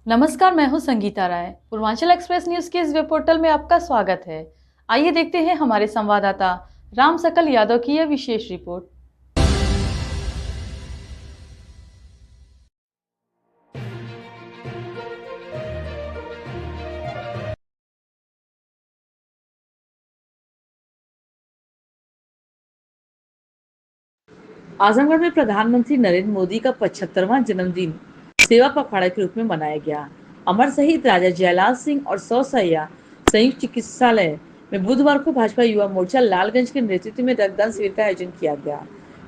नमस्कार, मैं हूं संगीता राय। पूर्वांचल एक्सप्रेस न्यूज के इस वेब पोर्टल में आपका स्वागत है। आइए देखते हैं हमारे संवाददाता राम सकल यादव की यह विशेष रिपोर्ट। आजमगढ़ में प्रधानमंत्री नरेंद्र मोदी का 75वां जन्मदिन सेवा पखवाड़ा के रूप में मनाया गया। अमर शहीद राजा जयलाल सिंह और सौसैया संयुक्त चिकित्सालय में बुधवार को भाजपा युवा मोर्चा लालगंज के नेतृत्व में रक्तदान शिविर का आयोजन किया गया।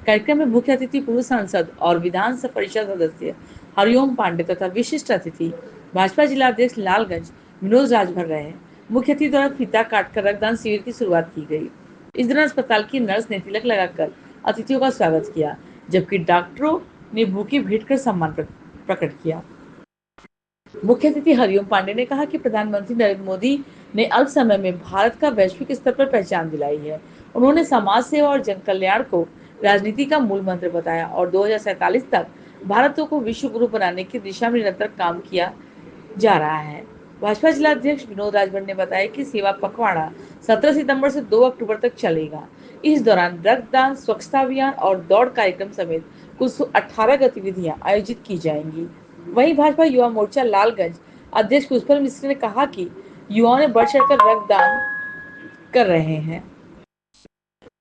कार्यक्रम में मुख्य अतिथि पूर्व सांसद और विधान परिषद सदस्य हरिओम पांडे तथा विशिष्ट अतिथि भाजपा जिला अध्यक्ष लालगंज विनोद राजभर रहे। मुख्य अतिथि द्वारा फीता काटकर रक्तदान शिविर की शुरुआत की गई। इस दौरान अस्पताल की नर्स ने तिलक लगाकर अतिथियों का स्वागत किया, जबकि डॉक्टरों ने बुके भेंट कर सम्मान प्रकट किया। मुख्य अतिथि हरिओम पांडे ने कहा कि प्रधानमंत्री नरेंद्र मोदी ने अल्प समय में भारत का वैश्विक स्तर पर पहचान दिलाई है। उन्होंने समाज सेवा और जन कल्याण को राजनीति का मूल मंत्र बताया और 2047 तक भारत को विश्व गुरु बनाने की दिशा में निरंतर काम किया जा रहा है। भाजपा जिला अध्यक्ष विनोद राजभर ने बताया कि सेवा पखवाड़ा 17 सितंबर से 2 अक्टूबर तक चलेगा। इस दौरान रक्तदान, स्वच्छता अभियान और दौड़ कार्यक्रम समेत कुल 18 गतिविधियां आयोजित की जाएंगी। वहीं भाजपा युवा मोर्चा लालगंज अध्यक्ष पुष्पल मिश्र ने कहा कि युवाओं ने बढ़ चढ़कर रक्तदान कर रहे हैं।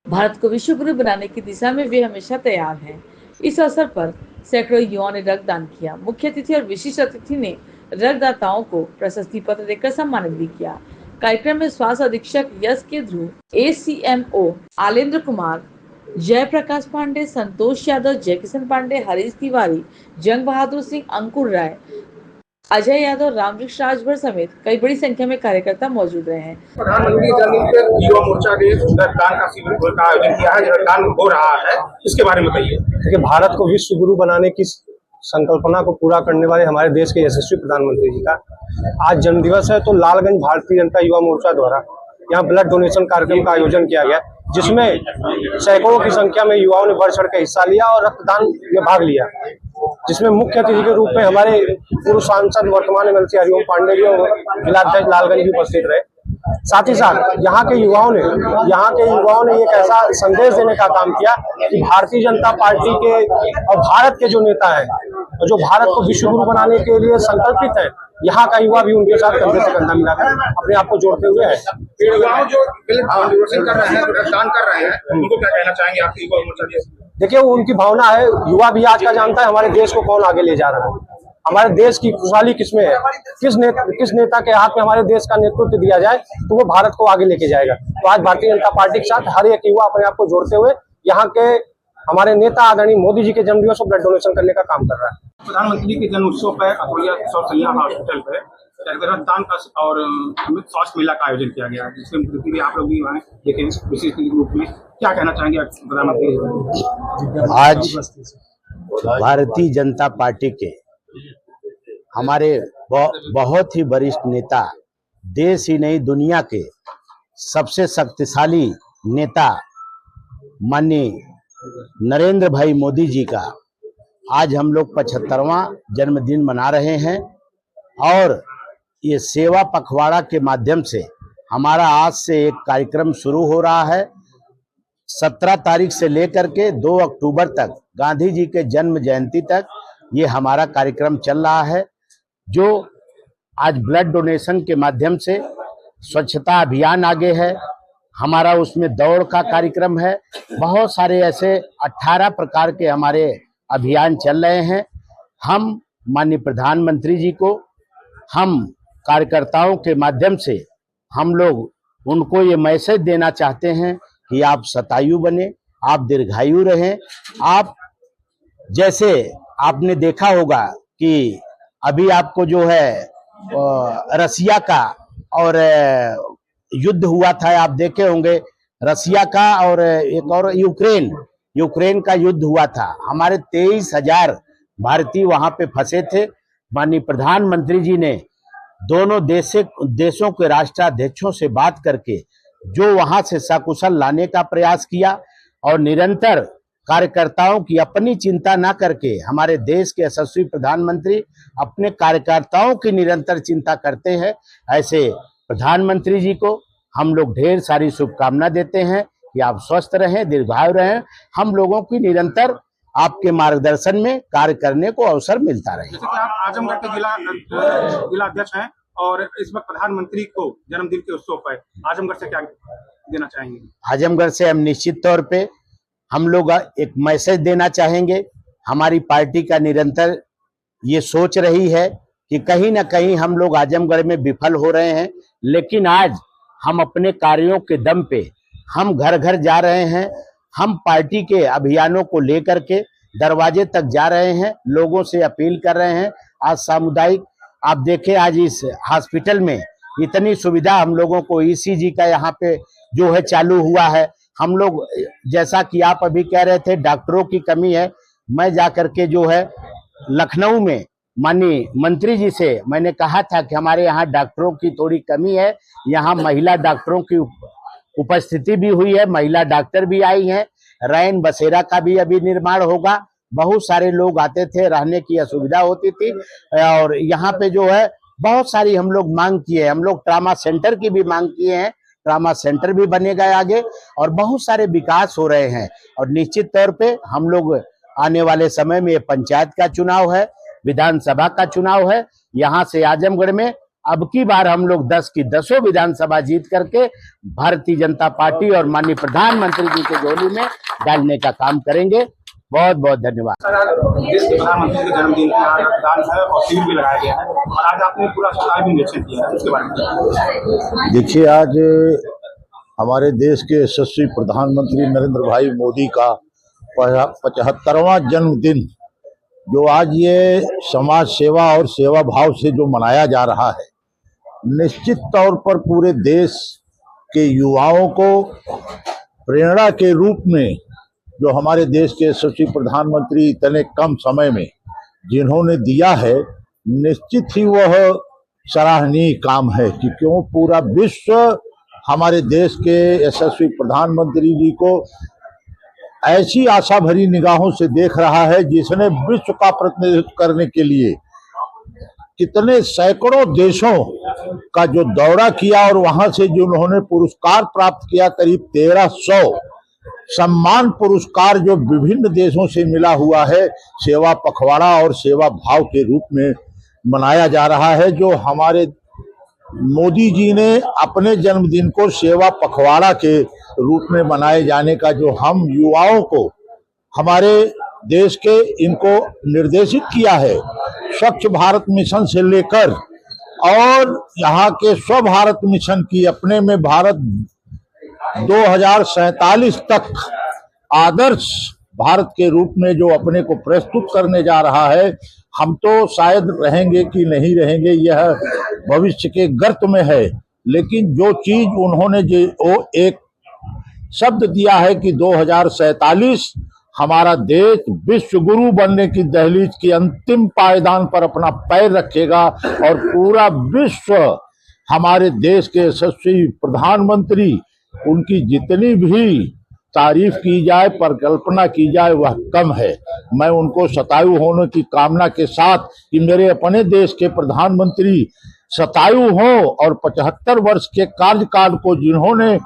भारत को विश्व गुरु बनाने की दिशा में वे हमेशा तैयार हैं। इस अवसर पर सैकड़ों युवाओं ने रक्तदान किया। मुख्य अतिथि और विशिष्ट अतिथि ने रक्तदाताओं को प्रशस्ति पत्र देकर सम्मानित भी किया। कार्यक्रम में स्वास्थ्य अधीक्षक यश के ध्रुव, ACMO आलेंद्र कुमार, जयप्रकाश पांडे, संतोष यादव, जयकिशन पांडे, हरीश तिवारी, जंग बहादुर सिंह, अंकुर राय, अजय यादव, रामवृक्ष राजभर समेत कई बड़ी संख्या में कार्यकर्ता मौजूद रहे हैं। प्रधानमंत्री जन्मदिन पर युवा मोर्चा ने रक्तदान का शिविर का आयोजन किया है। रक्तदान हो रहा है, इसके बारे में बताइए। देखिए, भारत को विश्व गुरु बनाने की संकल्पना को पूरा करने वाले हमारे देश के यशस्वी प्रधानमंत्री जी का आज जन्मदिवस है, तो लालगंज भारतीय जनता युवा मोर्चा द्वारा यहाँ ब्लड डोनेशन कार्यक्रम का आयोजन किया गया, जिसमें सैकड़ों की संख्या में युवाओं ने बढ़ चढ़ कर हिस्सा लिया और रक्तदान में भाग लिया, जिसमें मुख्य अतिथि के रूप में हमारे पूर्व सांसद वर्तमान MLC हरिओम पांडे जी और जिलाध्यक्ष लालगंज भी उपस्थित रहे। साथ ही साथ यहाँ के युवाओं ने एक ऐसा संदेश देने का काम किया कि भारतीय जनता पार्टी के और भारत के जो नेता हैं और जो भारत को विश्व गुरु बनाने के लिए संकल्पित है, यहाँ का युवा भी उनके साथ कंधे से कंधा मिलाकर अपने आप को जोड़ते हुए है। युवाओं जो कर रहे हैं, रक्तदान कर रहे हैं, उनको क्या कहना चाहेंगे आपकी युवा मोर्चा के? देखिए, वो उनकी भावना है। युवा भी आज का जानता है हमारे देश को कौन आगे ले जा रहा है, हमारे देश की खुशहाली किसमें है, किस नेता के हाथ में हमारे देश का नेतृत्व दिया जाए तो वो भारत को आगे लेके जाएगा। तो आज भारतीय जनता पार्टी के साथ हर एक युवा अपने आप को जोड़ते हुए यहाँ के हमारे नेता आदरणीय मोदी जी के जन्मदिवस पर ब्लड डोनेशन करने का काम कर रहा है। प्रधानमंत्री के जन्म उत्सव पर अकोलिया सौसैया हॉस्पिटल पे रक्तदान का और स्वास्थ्य मेला का आयोजन किया गया, जिसमें आप लोग भी वहाँ देखें विशेष रूप में। क्या कहना चाहेंगे प्रधानमंत्री? आज भारतीय जनता पार्टी के हमारे बहुत ही वरिष्ठ नेता, देश ही नहीं दुनिया के सबसे शक्तिशाली नेता माननीय नरेंद्र भाई मोदी जी का आज हम लोग 75वां जन्मदिन मना रहे हैं और ये सेवा पखवाड़ा के माध्यम से हमारा आज से एक कार्यक्रम शुरू हो रहा है। 17 तारीख से लेकर के 2 अक्टूबर तक, गांधी जी के जन्म जयंती तक ये हमारा कार्यक्रम चल रहा है, जो आज ब्लड डोनेशन के माध्यम से स्वच्छता अभियान आगे है हमारा, उसमें दौड़ का कार्यक्रम है। बहुत सारे ऐसे 18 प्रकार के हमारे अभियान चल रहे हैं। हम माननीय प्रधानमंत्री जी को, हम कार्यकर्ताओं के माध्यम से हम लोग उनको ये मैसेज देना चाहते हैं कि आप शतायु बने, आप दीर्घायु रहें। आप जैसे आपने देखा होगा कि अभी आपको जो है रसिया का और युद्ध हुआ था, आप देखे होंगे, रसिया का और एक और यूक्रेन का युद्ध हुआ था। हमारे 23,000 भारतीय वहां पे फंसे थे। माननीय प्रधानमंत्री जी ने दोनों देशों के राष्ट्राध्यक्षों से बात करके जो वहां से सकुशल लाने का प्रयास किया और निरंतर कार्यकर्ताओं की अपनी चिंता ना करके हमारे देश के यशस्वी प्रधानमंत्री अपने कार्यकर्ताओं की निरंतर चिंता करते हैं। ऐसे प्रधानमंत्री जी को हम लोग ढेर सारी शुभकामना देते हैं कि आप स्वस्थ रहें, दीर्घायु रहें। हम लोगों की निरंतर आपके मार्गदर्शन में कार्य करने को अवसर मिलता रहे। जैसे कि आप आजमगढ़ के जिला अध्यक्ष हैं और इस वक्त प्रधानमंत्री को जन्मदिन के उत्सव पर आजमगढ़ से क्या देना चाहेंगे? आजमगढ़ से हम निश्चित तौर पे हम लोग एक मैसेज देना चाहेंगे। हमारी पार्टी का निरंतर ये सोच रही है कि कहीं ना कहीं हम लोग आजमगढ़ में विफल हो रहे हैं, लेकिन आज हम अपने कार्यों के दम पे हम घर घर जा रहे हैं। हम पार्टी के अभियानों को लेकर के दरवाजे तक जा रहे हैं, लोगों से अपील कर रहे हैं। आज सामुदायिक आप देखें, आज इस हॉस्पिटल में इतनी सुविधा हम लोगों को, ईसीजी का यहाँ पे जो है चालू हुआ है। हम लोग, जैसा कि आप अभी कह रहे थे, डॉक्टरों की कमी है। मैं जाकर के जो है लखनऊ में माननीय मंत्री जी से मैंने कहा था कि हमारे यहाँ डॉक्टरों की थोड़ी कमी है। यहाँ महिला डॉक्टरों की उपस्थिति भी हुई है, महिला डॉक्टर भी आई हैं। रैन बसेरा का भी अभी निर्माण होगा। बहुत सारे लोग आते थे, रहने की असुविधा होती थी और यहाँ पे जो है बहुत सारी हम लोग मांग किए। हम लोग ट्रामा सेंटर की भी मांग किए हैं, ट्रामा सेंटर भी बनेगा आगे और बहुत सारे विकास हो रहे हैं। और निश्चित तौर पे हम लोग आने वाले समय में पंचायत का चुनाव है, विधानसभा का चुनाव है। यहाँ से आजमगढ़ में अब की बार हम लोग 10 की 10 विधानसभा जीत करके भारतीय जनता पार्टी और माननीय प्रधानमंत्री जी के झोली में डालने का काम करेंगे। बहुत बहुत धन्यवाद। देश के प्रधानमंत्री के जन्मदिन पे आज रक्तदान है और शिविर भी लगाया गया है और आज आपने पूरा अस्पताल भी निरीक्षण किया है, उसके बारे में देखिए, आज हमारे देश के यशस्वी प्रधानमंत्री नरेंद्र भाई मोदी का 75वां जन्मदिन, जो आज ये समाज सेवा और सेवा भाव से जो मनाया जा रहा है, निश्चित तौर पर पूरे देश के युवाओं को प्रेरणा के रूप में जो हमारे देश के यशस्वी प्रधानमंत्री इतने कम समय में जिन्होंने दिया है, निश्चित ही वह सराहनीय काम है कि क्यों पूरा विश्व हमारे देश के यशस्वी प्रधानमंत्री जी को ऐसी आशा भरी निगाहों से देख रहा है, जिसने विश्व का प्रतिनिधित्व करने के लिए कितने सैकड़ों देशों का जो दौरा किया और वहां से जो उन्होंने पुरस्कार प्राप्त किया, करीब 1300 सम्मान पुरस्कार जो विभिन्न देशों से मिला हुआ है, सेवा पखवाड़ा और सेवा भाव के रूप में मनाया जा रहा है। जो हमारे मोदी जी ने अपने जन्मदिन को सेवा पखवाड़ा के रूप में मनाए जाने का जो हम युवाओं को हमारे देश के इनको निर्देशित किया है, स्वच्छ भारत मिशन से लेकर और यहाँ के स्व भारत मिशन की अपने में भारत 2047 तक आदर्श भारत के रूप में जो अपने को प्रस्तुत करने जा रहा है, हम तो शायद रहेंगे कि नहीं रहेंगे यह भविष्य के गर्त में है, लेकिन जो चीज उन्होंने जो एक शब्द दिया है कि 2047 हमारा देश विश्व गुरु बनने की दहलीज की अंतिम पायदान पर अपना पैर रखेगा और पूरा विश्व हमारे देश के यशस्वी प्रधानमंत्री, उनकी जितनी भी तारीफ की जाए, परिकल्पना की जाए, वह कम है। मैं उनको शतायु होने की कामना के साथ कि मेरे अपने देश के प्रधानमंत्री शतायु हों और 75 वर्ष के कार्यकाल को जिन्होंने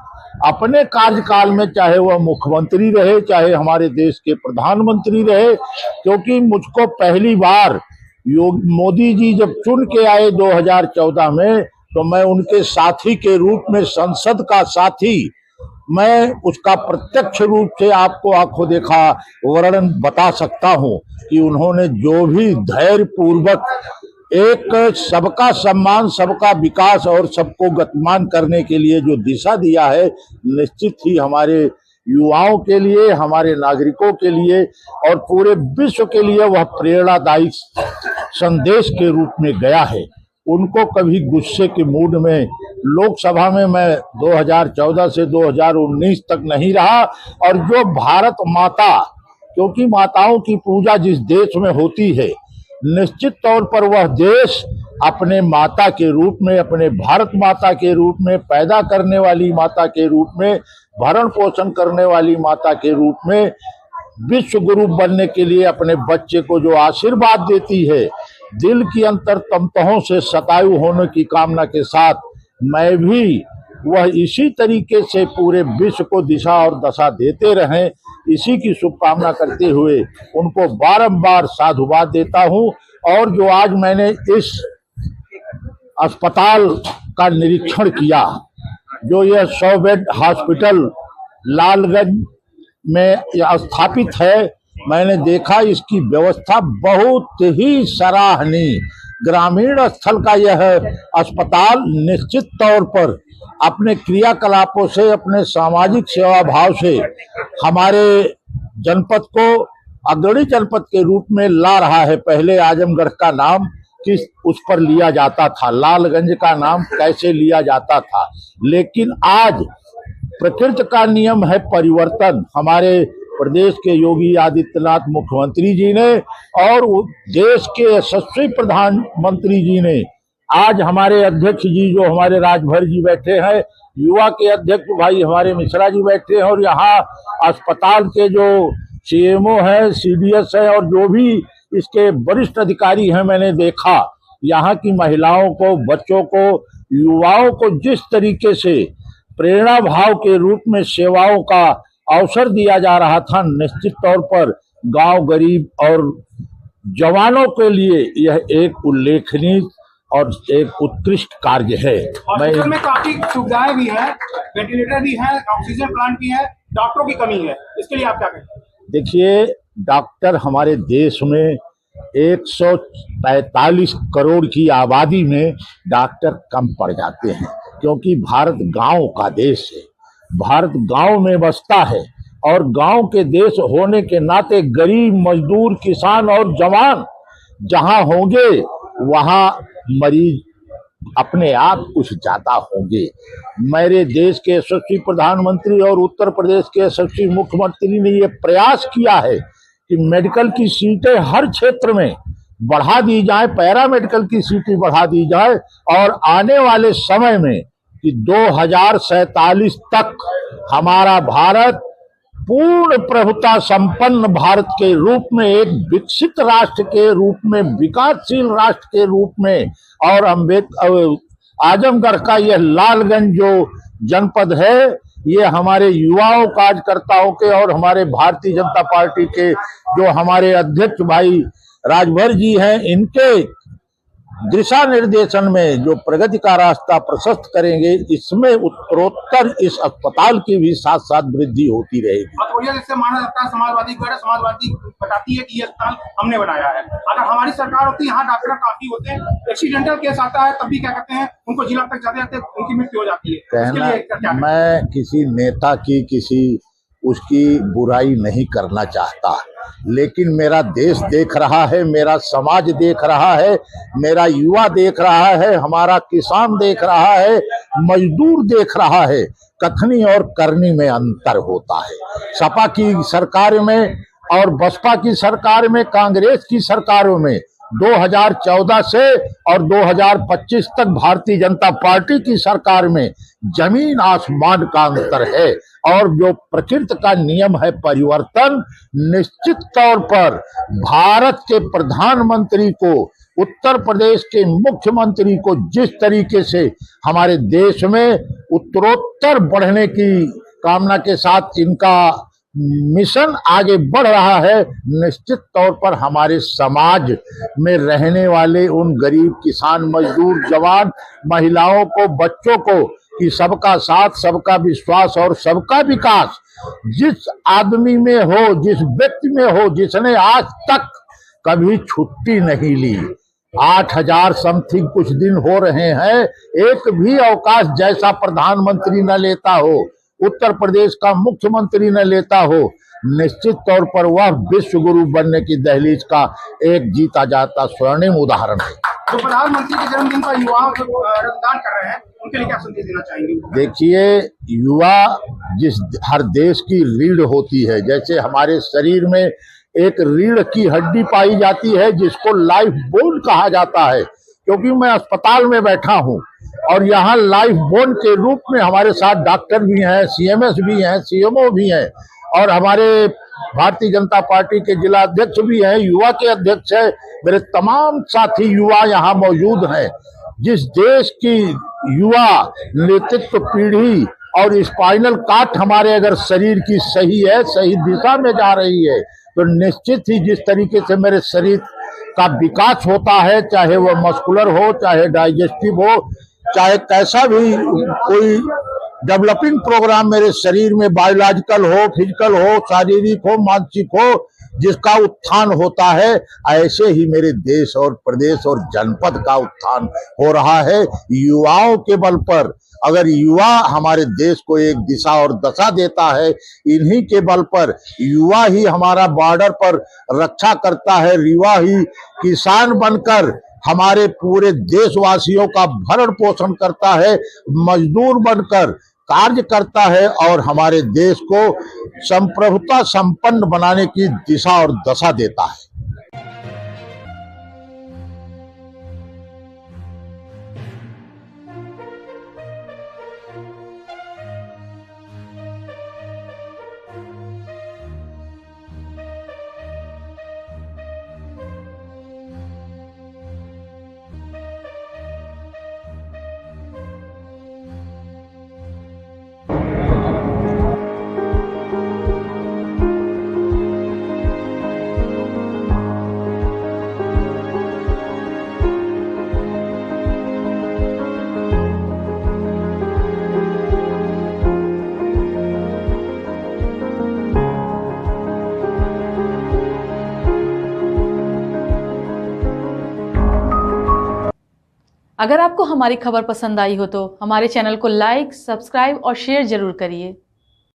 अपने कार्यकाल में, चाहे वह मुख्यमंत्री रहे, चाहे हमारे देश के प्रधानमंत्री रहे, क्योंकि मुझको पहली बार मोदी जी जब चुन के आए 2014 में, तो मैं उनके साथी के रूप में, संसद का साथी, मैं उसका प्रत्यक्ष रूप से आपको आंखों देखा वर्णन बता सकता हूं कि उन्होंने जो भी धैर्य पूर्वक एक सबका सम्मान, सबका विकास और सबको गतिमान करने के लिए जो दिशा दिया है, निश्चित ही हमारे युवाओं के लिए, हमारे नागरिकों के लिए और पूरे विश्व के लिए वह प्रेरणादायी संदेश के रूप में गया है। उनको कभी गुस्से के मूड में लोकसभा में मैं 2014 से 2019 तक नहीं रहा, और जो भारत माता, क्योंकि माताओं की पूजा जिस देश में होती है, निश्चित तौर पर वह देश अपने माता के रूप में, अपने भारत माता के रूप में, पैदा करने वाली माता के रूप में, भरण पोषण करने वाली माता के रूप में विश्व गुरु बनने के लिए अपने बच्चे को जो आशीर्वाद देती है, दिल की अंतर तमतहों से शतायु होने की कामना के साथ मैं भी वह इसी तरीके से पूरे विश्व को दिशा और दशा देते रहें, इसी की शुभकामना करते हुए उनको बारंबार साधुवाद देता हूं। और जो आज मैंने इस अस्पताल का निरीक्षण किया, जो यह 100 बेड हॉस्पिटल लालगंज में स्थापित है, मैंने देखा इसकी व्यवस्था बहुत ही सराहनीय। ग्रामीण स्थल का यह अस्पताल निश्चित तौर पर अपने क्रियाकलापों से, अपने सामाजिक सेवा भाव से हमारे जनपद को अग्रणी जनपद के रूप में ला रहा है। पहले आजमगढ़ का नाम किस उस पर लिया जाता था, लालगंज का नाम कैसे लिया जाता था, लेकिन आज प्रकृति का नियम है परिवर्तन। हमारे प्रदेश के योगी आदित्यनाथ मुख्यमंत्री जी ने और देश के यशस्वी प्रधानमंत्री जी ने, आज हमारे अध्यक्ष जी जो हमारे राजभर जी बैठे हैं, युवा के अध्यक्ष भाई हमारे मिश्रा जी बैठे हैं, और यहाँ अस्पताल के जो सीएमओ है, सीडीएस है और जो भी इसके वरिष्ठ अधिकारी हैं, मैंने देखा यहाँ की महिलाओं को, बच्चों को, युवाओं को जिस तरीके से प्रेरणा भाव के रूप में सेवाओं का अवसर दिया जा रहा था, निश्चित तौर पर गांव गरीब और जवानों के लिए यह एक उल्लेखनीय और एक उत्कृष्ट कार्य है। हॉस्पिटल में काफी सुविधाएं भी हैं, वेंटिलेटर भी है, ऑक्सीजन प्लांट भी है, डॉक्टरों की कमी है, इसके लिए आप क्या कहें? देखिए, डॉक्टर हमारे देश में 143 करोड़ की आबादी में डॉक्टर कम पड़ जाते हैं, क्योंकि भारत गांव का देश है, भारत गांव में बसता है, और गांव के देश होने के नाते गरीब, मजदूर, किसान और जवान जहां होंगे वहां मरीज अपने आप कुछ ज्यादा होंगे। मेरे देश के यशस्वी प्रधानमंत्री और उत्तर प्रदेश के यशस्वी मुख्यमंत्री ने ये प्रयास किया है कि मेडिकल की सीटें हर क्षेत्र में बढ़ा दी जाए, पैरा मेडिकल की सीटें बढ़ा दी जाए, और आने वाले समय में कि 2047 तक हमारा भारत पूर्ण प्रभुता संपन्न भारत के रूप में, एक विकसित राष्ट्र के रूप में, विकासशील राष्ट्र के रूप में, और आजमगढ़ का यह लालगंज जो जनपद है, ये हमारे युवाओं, कार्यकर्ताओं के और हमारे भारतीय जनता पार्टी के जो हमारे अध्यक्ष भाई राजभर जी हैं, इनके दिशा निर्देशन में जो प्रगति का रास्ता प्रशस्त करेंगे, इसमें उत्तरोत्तर इस अस्पताल की भी साथ साथ वृद्धि होती रहेगी। जैसे माना जाता है समाजवादी गैर समाजवादी बताती है कि ये अस्पताल हमने बनाया है, अगर हमारी सरकार होती, यहाँ डॉक्टर काफी होते हैं, एक्सीडेंटल केस आता है तब भी क्या कहते हैं, उनको जिला तक जाते जाते उनकी मृत्यु हो जाती है। कहना, मैं किसी नेता की किसी उसकी बुराई नहीं करना चाहता, लेकिन मेरा देश देख रहा है, मेरा समाज देख रहा है, मेरा युवा देख रहा है, हमारा किसान देख रहा है, मजदूर देख रहा है। कथनी और करनी में अंतर होता है। सपा की सरकार में और बसपा की सरकार में, कांग्रेस की सरकारों में 2014 से और 2025 तक भारतीय जनता पार्टी की सरकार में जमीन आसमान का अंतर है। और जो प्रकृति का नियम है परिवर्तन, निश्चित तौर पर भारत के प्रधानमंत्री को, उत्तर प्रदेश के मुख्यमंत्री को जिस तरीके से हमारे देश में उत्तरोत्तर बढ़ने की कामना के साथ इनका मिशन आगे बढ़ रहा है, निश्चित तौर पर हमारे समाज में रहने वाले उन गरीब, किसान, मजदूर, जवान, महिलाओं को, बच्चों को कि सबका साथ, सबका विश्वास और सबका विकास जिस आदमी में हो, जिस व्यक्ति में हो, जिसने आज तक कभी छुट्टी नहीं ली, 8000 समथिंग कुछ दिन हो रहे हैं, एक भी अवकाश जैसा प्रधानमंत्री न लेता हो, उत्तर प्रदेश का मुख्यमंत्री न लेता हो, निश्चित तौर पर वह विश्व गुरु बनने की दहलीज का एक जीता जाता स्वर्णिम उदाहरण है। तो प्रधानमंत्री के जन्मदिन पर युवा रक्तदान कर रहे हैं, उनके लिए क्या संदेश देना चाहेंगे? देखिए, युवा जिस हर देश की रीढ़ होती है, जैसे हमारे शरीर में एक रीढ़ की हड्डी पाई जाती है जिसको लाइफ बोन कहा जाता है, क्योंकि मैं अस्पताल में बैठा हूं और यहाँ लाइफ बोन के रूप में हमारे साथ डॉक्टर भी हैं, सीएमएस भी हैं, सीएमओ भी हैं, और हमारे भारतीय जनता पार्टी के जिला अध्यक्ष भी हैं, युवा के अध्यक्ष है, मेरे तमाम साथी युवा यहाँ मौजूद हैं। जिस देश की युवा नेतृत्व पीढ़ी और स्पाइनल कार्ड हमारे अगर शरीर की सही है, सही दिशा में जा रही है, तो निश्चित ही जिस तरीके से मेरे शरीर का विकास होता है, चाहे वह मस्कुलर हो, चाहे डाइजेस्टिव हो, चाहे कैसा भी कोई डेवलपिंग प्रोग्राम मेरे शरीर में बायोलॉजिकल हो, फिजिकल हो, शारीरिक हो, मानसिक हो, जिसका उत्थान होता है, ऐसे ही मेरे देश और प्रदेश और जनपद का उत्थान हो रहा है युवाओं के बल पर। अगर युवा हमारे देश को एक दिशा और दशा देता है, इन्हीं के बल पर युवा ही हमारा बॉर्डर पर रक्षा करता है, युवा ही किसान बनकर हमारे पूरे देशवासियों का भरण पोषण करता है, मजदूर बनकर कार्य करता है और हमारे देश को संप्रभुता संपन्न बनाने की दिशा और दशा देता है। अगर आपको हमारी खबर पसंद आई हो तो हमारे चैनल को लाइक, सब्सक्राइब और शेयर जरूर करिए।